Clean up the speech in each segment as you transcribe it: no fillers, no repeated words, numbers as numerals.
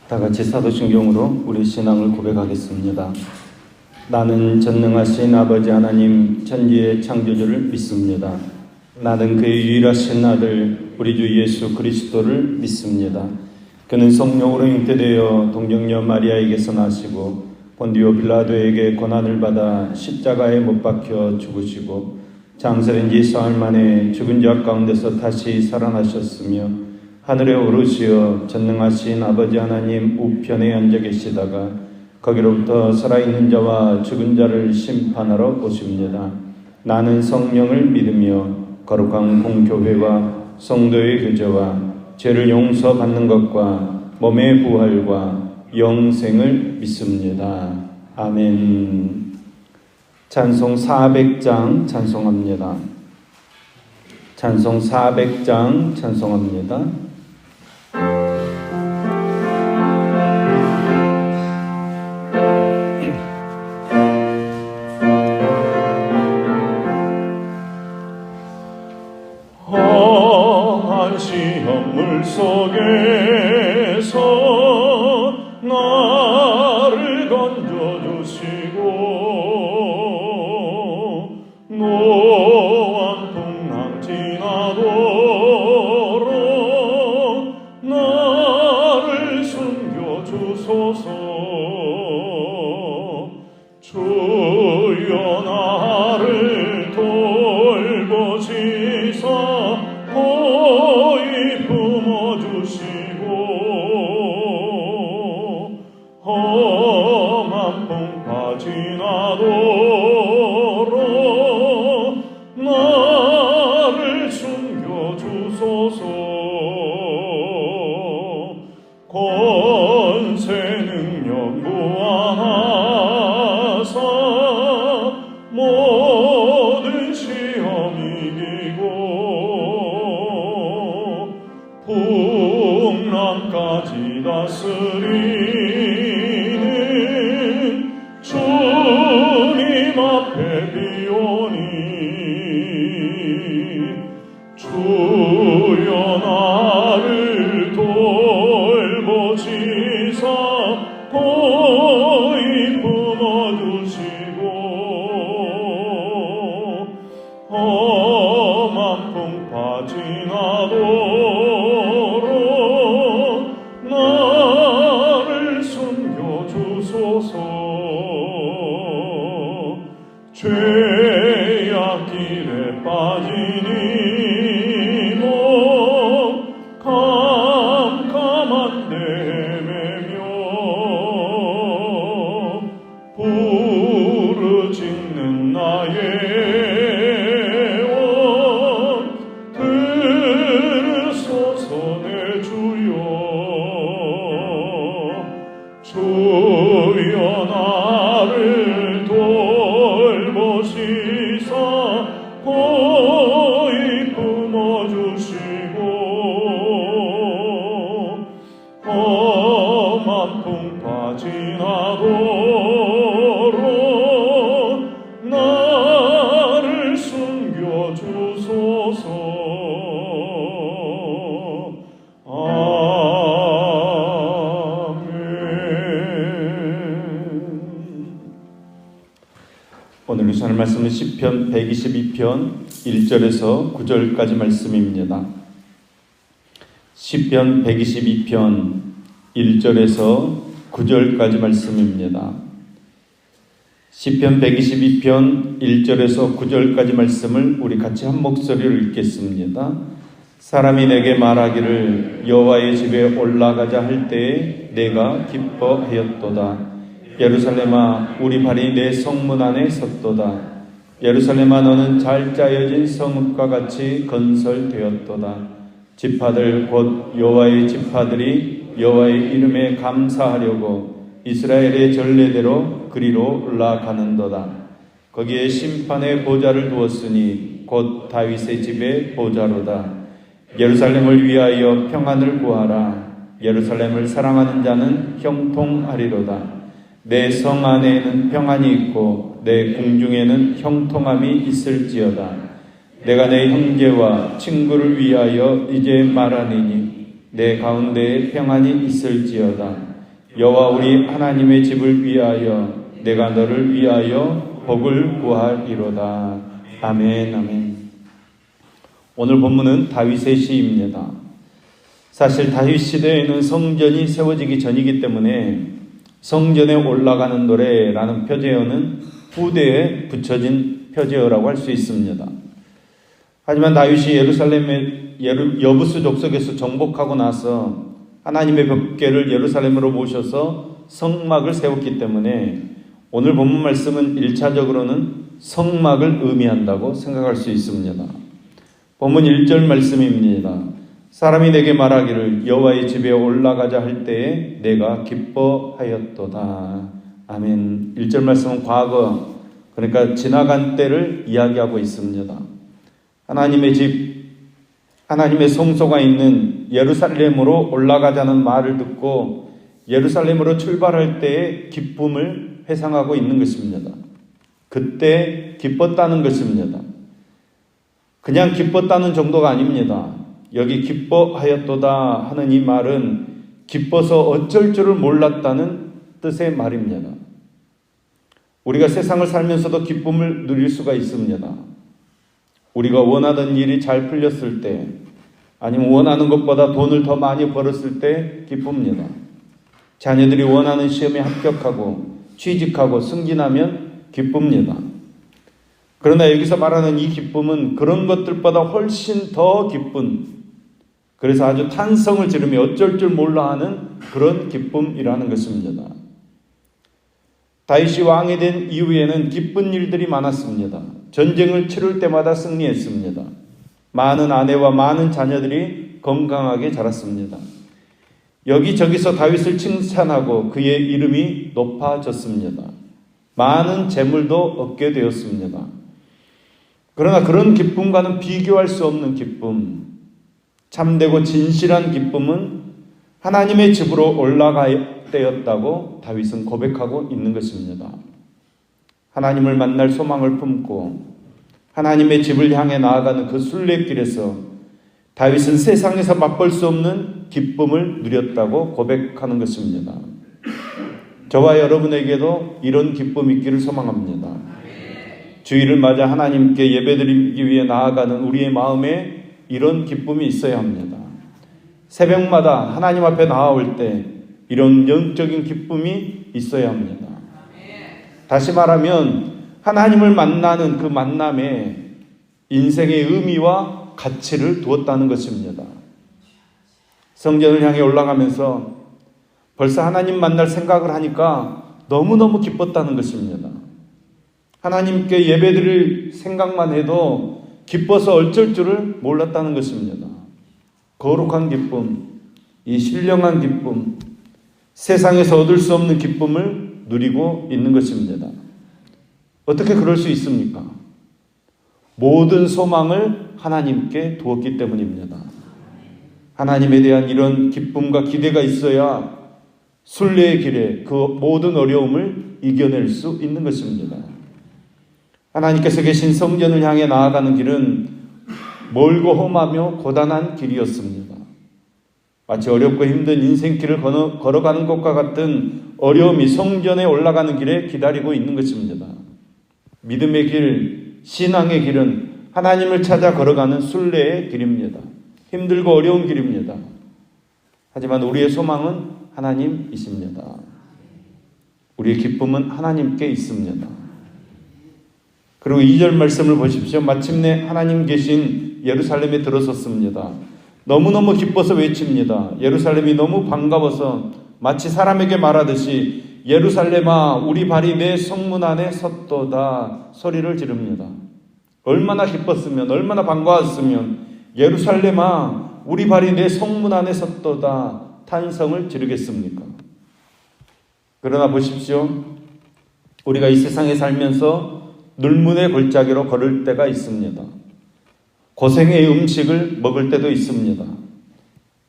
다 같이 사도신경으로 우리 신앙을 고백하겠습니다. 나는 전능하신 아버지 하나님 천지의 창조주를 믿습니다. 나는 그의 유일하신 아들 우리 주 예수 그리스도를 믿습니다. 그는 성령으로 잉태되어 동정녀 마리아에게서 나시고 본디오 빌라도에게 고난을 받아 십자가에 못 박혀 죽으시고 장사된 지 사흘 만에 죽은 자 가운데서 다시 살아나셨으며 하늘에 오르시어 전능하신 아버지 하나님 우편에 앉아 계시다가 거기로부터 살아있는 자와 죽은 자를 심판하러 오십니다. 나는 성령을 믿으며 거룩한 공교회와 성도의 교제와 죄를 용서받는 것과 몸의 부활과 영생을 믿습니다. 아멘. 찬송 400장 찬송합니다. 찬송 400장 찬송합니다. 험한 시험 물속에서 나를 건져주시고 노한 풍랑 지나도록 나를 숨겨주소서. 주여 나를 돌보시사 호의 품어주시고 험한 풍파 지나도록 나를 숨겨주소서. 권세 능력 무한하사 모든 시험 이기고 풍랑까지 다스리는 주님 앞에 비오니 주여 나를 돌보시사 호의 품어주시고 험한 풍파 지나도록 나를 숨겨주소서. 죄악길에 빠지니 몸 캄캄한 데 헤매며 부르짖는 나의 원 들으소서. 내 주여 주여 나를 돌보시사 호의 품어주시고 험한 풍파 지나도록 나를 숨겨주소서. 오늘 우리 하나님 말씀은 시편 122편 1절에서 9절까지 말씀입니다. 시편 122편 1절에서 9절까지 말씀입니다. 시편 122편 1절에서 9절까지 말씀을 우리 같이 한 목소리로 읽겠습니다. 사람이 내게 말하기를 여호와의 집에 올라가자 할 때에 내가 기뻐하였도다. 예루살렘아 우리 발이 내 성문 안에 섰도다. 예루살렘아 너는 잘 짜여진 성읍과 같이 건설되었도다. 지파들 곧 여호와의 지파들이 여호와의 이름에 감사하려고 이스라엘의 전례대로 그리로 올라가는도다. 거기에 심판의 보좌를 두었으니 곧 다윗의 집의 보좌로다. 예루살렘을 위하여 평안을 구하라. 예루살렘을 사랑하는 자는 형통하리로다. 내 성 안에는 평안이 있고 내 궁중에는 형통함이 있을지어다. 내가 내 형제와 친구를 위하여 이제 말하니니 내 가운데에 평안이 있을지어다. 여호와 우리 하나님의 집을 위하여 내가 너를 위하여 복을 구하리로다. 아멘. 아멘. 오늘 본문은 다윗의 시입니다. 사실 다윗 시대에는 성전이 세워지기 전이기 때문에 성전에 올라가는 노래라는 표제어는 후대에 붙여진 표제어라고 할 수 있습니다. 하지만 다윗이 예루살렘의 여부스 족속에서 정복하고 나서 하나님의 법궤를 예루살렘으로 모셔서 성막을 세웠기 때문에 오늘 본문 말씀은 1차적으로는 성막을 의미한다고 생각할 수 있습니다. 본문 1절 말씀입니다. 사람이 내게 말하기를 여호와의 집에 올라가자 할 때에 내가 기뻐하였도다. 아멘. 1절 말씀은 과거, 그러니까 지나간 때를 이야기하고 있습니다. 하나님의 집, 하나님의 성소가 있는 예루살렘으로 올라가자는 말을 듣고 예루살렘으로 출발할 때의 기쁨을 회상하고 있는 것입니다. 그때 기뻤다는 것입니다. 그냥 기뻤다는 정도가 아닙니다. 여기 기뻐하였도다 하는 이 말은 기뻐서 어쩔 줄을 몰랐다는 뜻의 말입니다. 우리가 세상을 살면서도 기쁨을 누릴 수가 있습니다. 우리가 원하던 일이 잘 풀렸을 때, 아니면 원하는 것보다 돈을 더 많이 벌었을 때 기쁩니다. 자녀들이 원하는 시험에 합격하고 취직하고 승진하면 기쁩니다. 그러나 여기서 말하는 이 기쁨은 그런 것들보다 훨씬 더 기쁜, 그래서 아주 탄성을 지르며 어쩔 줄 몰라 하는 그런 기쁨이라는 것입니다. 다윗이 왕이 된 이후에는 기쁜 일들이 많았습니다. 전쟁을 치를 때마다 승리했습니다. 많은 아내와 많은 자녀들이 건강하게 자랐습니다. 여기저기서 다윗을 칭찬하고 그의 이름이 높아졌습니다. 많은 재물도 얻게 되었습니다. 그러나 그런 기쁨과는 비교할 수 없는 기쁨, 참되고 진실한 기쁨은 하나님의 집으로 올라갈 때였다고 다윗은 고백하고 있는 것입니다. 하나님을 만날 소망을 품고 하나님의 집을 향해 나아가는 그 순례길에서 다윗은 세상에서 맛볼 수 없는 기쁨을 누렸다고 고백하는 것입니다. 저와 여러분에게도 이런 기쁨이 있기를 소망합니다. 주일을 맞아 하나님께 예배드리기 위해 나아가는 우리의 마음에 이런 기쁨이 있어야 합니다. 새벽마다 하나님 앞에 나아올 때 이런 영적인 기쁨이 있어야 합니다. 다시 말하면 하나님을 만나는 그 만남에 인생의 의미와 가치를 두었다는 것입니다. 성전을 향해 올라가면서 벌써 하나님 만날 생각을 하니까 너무너무 기뻤다는 것입니다. 하나님께 예배드릴 생각만 해도 기뻐서 어쩔 줄을 몰랐다는 것입니다. 거룩한 기쁨, 이 신령한 기쁨, 세상에서 얻을 수 없는 기쁨을 누리고 있는 것입니다. 어떻게 그럴 수 있습니까? 모든 소망을 하나님께 두었기 때문입니다. 하나님에 대한 이런 기쁨과 기대가 있어야 순례의 길에 그 모든 어려움을 이겨낼 수 있는 것입니다. 하나님께서 계신 성전을 향해 나아가는 길은 멀고 험하며 고단한 길이었습니다. 마치 어렵고 힘든 인생길을 걸어가는 것과 같은 어려움이 성전에 올라가는 길에 기다리고 있는 것입니다. 믿음의 길, 신앙의 길은 하나님을 찾아 걸어가는 순례의 길입니다. 힘들고 어려운 길입니다. 하지만 우리의 소망은 하나님이십니다. 우리의 기쁨은 하나님께 있습니다. 그리고 2절 말씀을 보십시오. 마침내 하나님 계신 예루살렘에 들어섰습니다. 너무너무 기뻐서 외칩니다. 예루살렘이 너무 반가워서 마치 사람에게 말하듯이 예루살렘아 우리 발이 내 성문 안에 섰도다 소리를 지릅니다. 얼마나 기뻤으면, 얼마나 반가웠으면 예루살렘아 우리 발이 내 성문 안에 섰도다 탄성을 지르겠습니까? 그러나 보십시오. 우리가 이 세상에 살면서 눌문의 골짜기로 걸을 때가 있습니다. 고생의 음식을 먹을 때도 있습니다.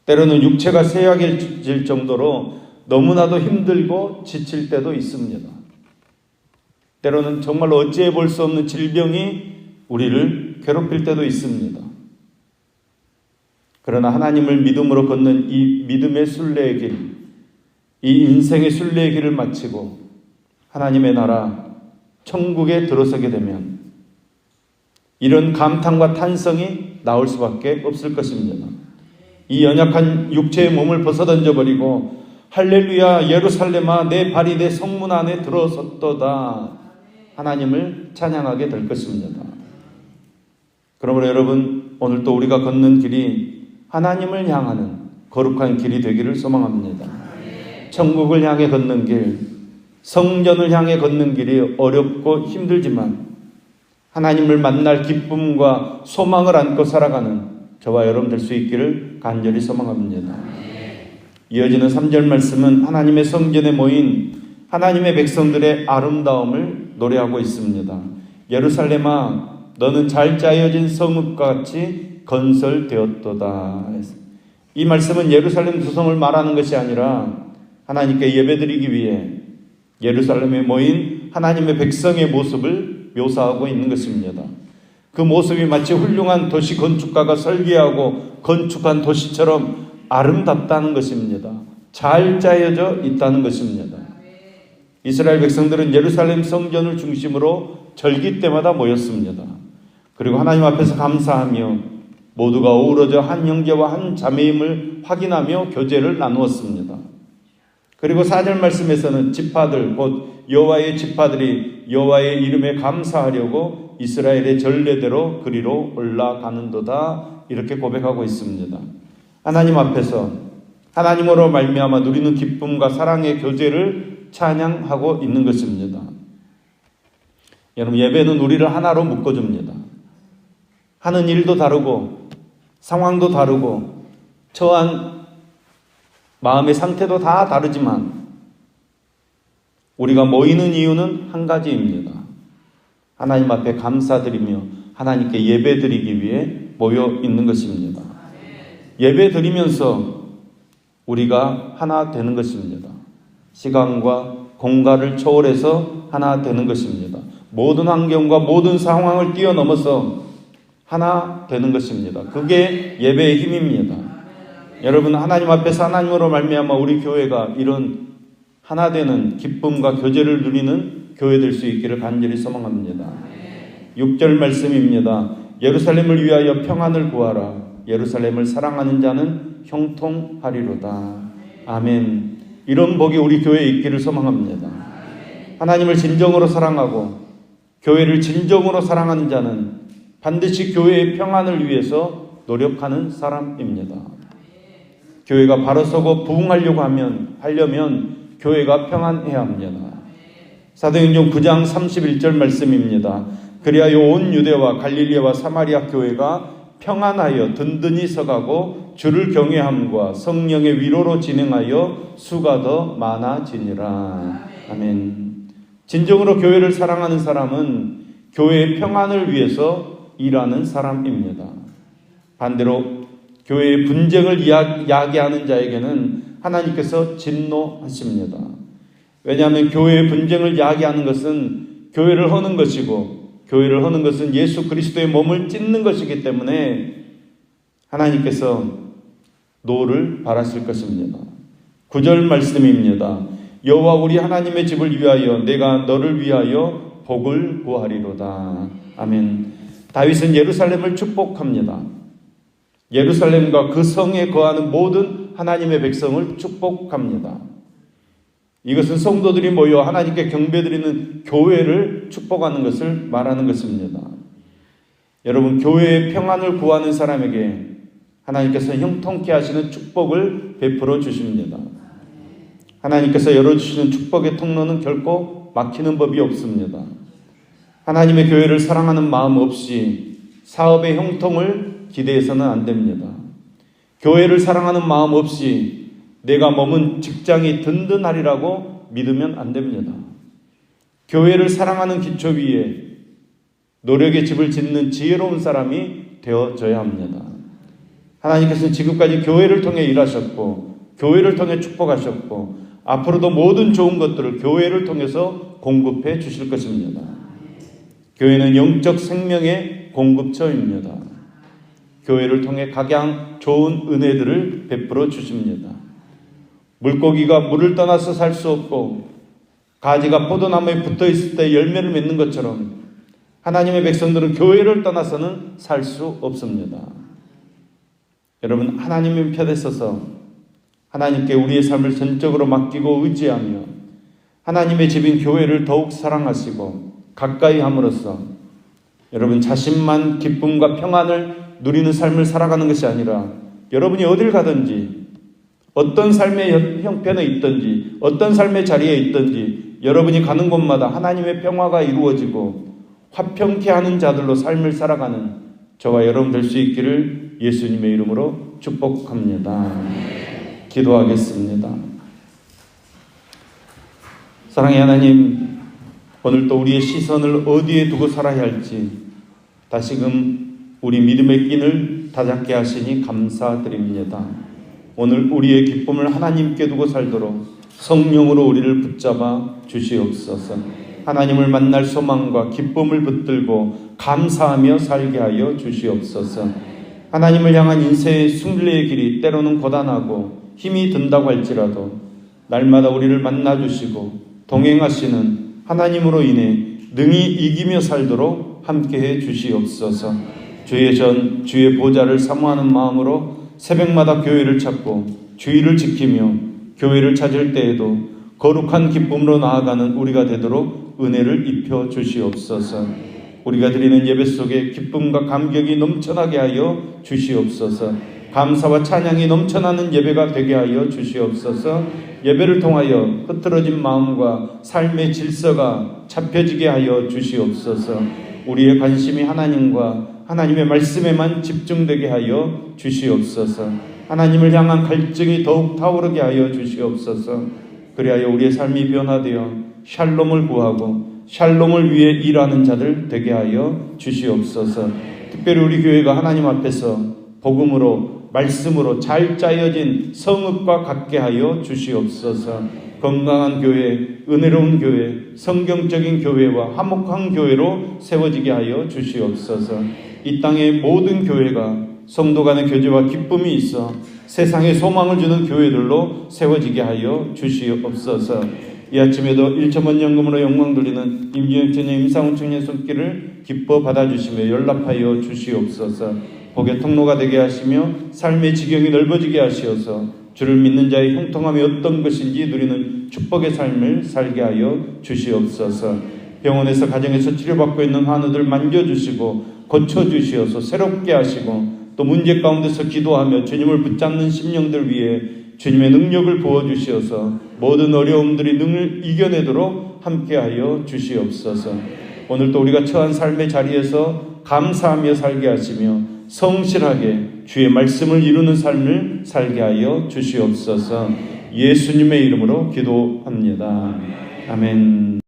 때로는 육체가 쇠약해질 정도로 너무나도 힘들고 지칠 때도 있습니다. 때로는 정말로 어찌해 볼 수 없는 질병이 우리를 괴롭힐 때도 있습니다. 그러나 하나님을 믿음으로 걷는 이 믿음의 순례의 길, 이 인생의 순례의 길을 마치고 하나님의 나라 천국에 들어서게 되면 이런 감탄과 탄성이 나올 수밖에 없을 것입니다. 이 연약한 육체의 몸을 벗어던져버리고 할렐루야 예루살렘아 내 발이 내 성문 안에 들어섰도다 하나님을 찬양하게 될 것입니다. 그러므로 여러분 오늘도 우리가 걷는 길이 하나님을 향하는 거룩한 길이 되기를 소망합니다. 천국을 향해 걷는 길, 성전을 향해 걷는 길이 어렵고 힘들지만 하나님을 만날 기쁨과 소망을 안고 살아가는 저와 여러분 될 수 있기를 간절히 소망합니다. 이어지는 3절 말씀은 하나님의 성전에 모인 하나님의 백성들의 아름다움을 노래하고 있습니다. 예루살렘아 너는 잘 짜여진 성읍과 같이 건설되었도다. 이 말씀은 예루살렘 구성을 말하는 것이 아니라 하나님께 예배드리기 위해 예루살렘에 모인 하나님의 백성의 모습을 묘사하고 있는 것입니다. 그 모습이 마치 훌륭한 도시 건축가가 설계하고 건축한 도시처럼 아름답다는 것입니다. 잘 짜여져 있다는 것입니다. 이스라엘 백성들은 예루살렘 성전을 중심으로 절기 때마다 모였습니다. 그리고 하나님 앞에서 감사하며 모두가 어우러져 한 형제와 한 자매임을 확인하며 교제를 나누었습니다. 그리고 4절 말씀에서는 지파들 곧 여호와의 지파들이 여호와의 이름에 감사하려고 이스라엘의 전례대로 그리로 올라가는도다 이렇게 고백하고 있습니다. 하나님 앞에서 하나님으로 말미암아 누리는 기쁨과 사랑의 교제를 찬양하고 있는 것입니다. 여러분 예배는 우리를 하나로 묶어줍니다. 하는 일도 다르고 상황도 다르고 처한 마음의 상태도 다 다르지만 우리가 모이는 이유는 한 가지입니다. 하나님 앞에 감사드리며 하나님께 예배드리기 위해 모여 있는 것입니다. 예배드리면서 우리가 하나 되는 것입니다. 시간과 공간을 초월해서 하나 되는 것입니다. 모든 환경과 모든 상황을 뛰어넘어서 하나 되는 것입니다. 그게 예배의 힘입니다. 여러분 하나님 앞에서 하나님으로 말미암아 우리 교회가 이런 하나 되는 기쁨과 교제를 누리는 교회 될 수 있기를 간절히 소망합니다. 6절 말씀입니다. 예루살렘을 위하여 평안을 구하라. 예루살렘을 사랑하는 자는 형통하리로다. 아멘. 이런 복이 우리 교회에 있기를 소망합니다. 하나님을 진정으로 사랑하고 교회를 진정으로 사랑하는 자는 반드시 교회의 평안을 위해서 노력하는 사람입니다. 교회가 바로 서고 부흥하려고 하려면 교회가 평안해야 합니다. 사도행전 9장 31절 말씀입니다. 그리하여 온 유대와 갈릴리와 사마리아 교회가 평안하여 든든히 서가고 주를 경외함과 성령의 위로로 진행하여 수가 더 많아지니라. 아멘. 진정으로 교회를 사랑하는 사람은 교회의 평안을 위해서 일하는 사람입니다. 반대로 교회의 분쟁을 야기하는 자에게는 하나님께서 진노하십니다. 왜냐하면 교회의 분쟁을 야기하는 것은 교회를 허는 것이고 교회를 허는 것은 예수 그리스도의 몸을 찢는 것이기 때문에 하나님께서 노를 바라실 것입니다. 9절 말씀입니다. 여호와 우리 하나님의 집을 위하여 내가 너를 위하여 복을 구하리로다. 아멘. 다윗은 예루살렘을 축복합니다. 예루살렘과 그 성에 거하는 모든 하나님의 백성을 축복합니다. 이것은 성도들이 모여 하나님께 경배드리는 교회를 축복하는 것을 말하는 것입니다. 여러분 교회의 평안을 구하는 사람에게 하나님께서 형통케 하시는 축복을 베풀어 주십니다. 하나님께서 열어주시는 축복의 통로는 결코 막히는 법이 없습니다. 하나님의 교회를 사랑하는 마음 없이 사업의 형통을 기대해서는 안 됩니다. 교회를 사랑하는 마음 없이 내가 머문 직장이 든든하리라고 믿으면 안 됩니다. 교회를 사랑하는 기초 위에 노력의 집을 짓는 지혜로운 사람이 되어져야 합니다. 하나님께서는 지금까지 교회를 통해 일하셨고 교회를 통해 축복하셨고 앞으로도 모든 좋은 것들을 교회를 통해서 공급해 주실 것입니다. 교회는 영적 생명의 공급처입니다. 교회를 통해 각양 좋은 은혜들을 베풀어 주십니다. 물고기가 물을 떠나서 살 수 없고 가지가 포도나무에 붙어 있을 때 열매를 맺는 것처럼 하나님의 백성들은 교회를 떠나서는 살 수 없습니다. 여러분, 하나님의 편에 서서 하나님께 우리의 삶을 전적으로 맡기고 의지하며 하나님의 집인 교회를 더욱 사랑하시고 가까이 함으로써 여러분 자신만 기쁨과 평안을 누리는 삶을 살아가는 것이 아니라 여러분이 어딜 가든지 어떤 삶의 형편에 있든지 어떤 삶의 자리에 있든지 여러분이 가는 곳마다 하나님의 평화가 이루어지고 화평케 하는 자들로 삶을 살아가는 저와 여러분 될 수 있기를 예수님의 이름으로 축복합니다. 기도하겠습니다. 사랑의 하나님, 오늘 또 우리의 시선을 어디에 두고 살아야 할지 다시금 우리 믿음의 끈을 다잡게 하시니 감사드립니다. 오늘 우리의 기쁨을 하나님께 두고 살도록 성령으로 우리를 붙잡아 주시옵소서. 하나님을 만날 소망과 기쁨을 붙들고 감사하며 살게 하여 주시옵소서. 하나님을 향한 인생의 순례의 길이 때로는 고단하고 힘이 든다고 할지라도 날마다 우리를 만나주시고 동행하시는 하나님으로 인해 능히 이기며 살도록 함께해 주시옵소서. 주의 보좌를 사모하는 마음으로 새벽마다 교회를 찾고 주의를 지키며 교회를 찾을 때에도 거룩한 기쁨으로 나아가는 우리가 되도록 은혜를 입혀 주시옵소서. 우리가 드리는 예배 속에 기쁨과 감격이 넘쳐나게 하여 주시옵소서. 감사와 찬양이 넘쳐나는 예배가 되게 하여 주시옵소서. 예배를 통하여 흐트러진 마음과 삶의 질서가 잡혀지게 하여 주시옵소서. 우리의 관심이 하나님과 하나님의 말씀에만 집중되게 하여 주시옵소서. 하나님을 향한 갈증이 더욱 타오르게 하여 주시옵소서. 그리하여 우리의 삶이 변화되어 샬롬을 구하고 샬롬을 위해 일하는 자들 되게 하여 주시옵소서. 특별히 우리 교회가 하나님 앞에서 복음으로 말씀으로 잘 짜여진 성읍과 같게 하여 주시옵소서. 건강한 교회, 은혜로운 교회, 성경적인 교회와 화목한 교회로 세워지게 하여 주시옵소서. 이 땅의 모든 교회가 성도 간의 교제와 기쁨이 있어 세상에 소망을 주는 교회들로 세워지게 하여 주시옵소서. 이 아침에도 1천만 연금으로 영광 돌리는 임지영 청년, 임상훈 청년 손길을 기뻐 받아주시며 연락하여 주시옵소서. 복의 통로가 되게 하시며 삶의 지경이 넓어지게 하시어서 주를 믿는 자의 형통함이 어떤 것인지 누리는 축복의 삶을 살게 하여 주시옵소서. 병원에서 가정에서 치료받고 있는 환우들 만져주시고 고쳐주시어서 새롭게 하시고 또 문제 가운데서 기도하며 주님을 붙잡는 심령들 위해 주님의 능력을 부어주시어서 모든 어려움들이 능을 이겨내도록 함께하여 주시옵소서. 오늘도 우리가 처한 삶의 자리에서 감사하며 살게 하시며 성실하게 주의 말씀을 이루는 삶을 살게 하여 주시옵소서. 예수님의 이름으로 기도합니다. 아멘.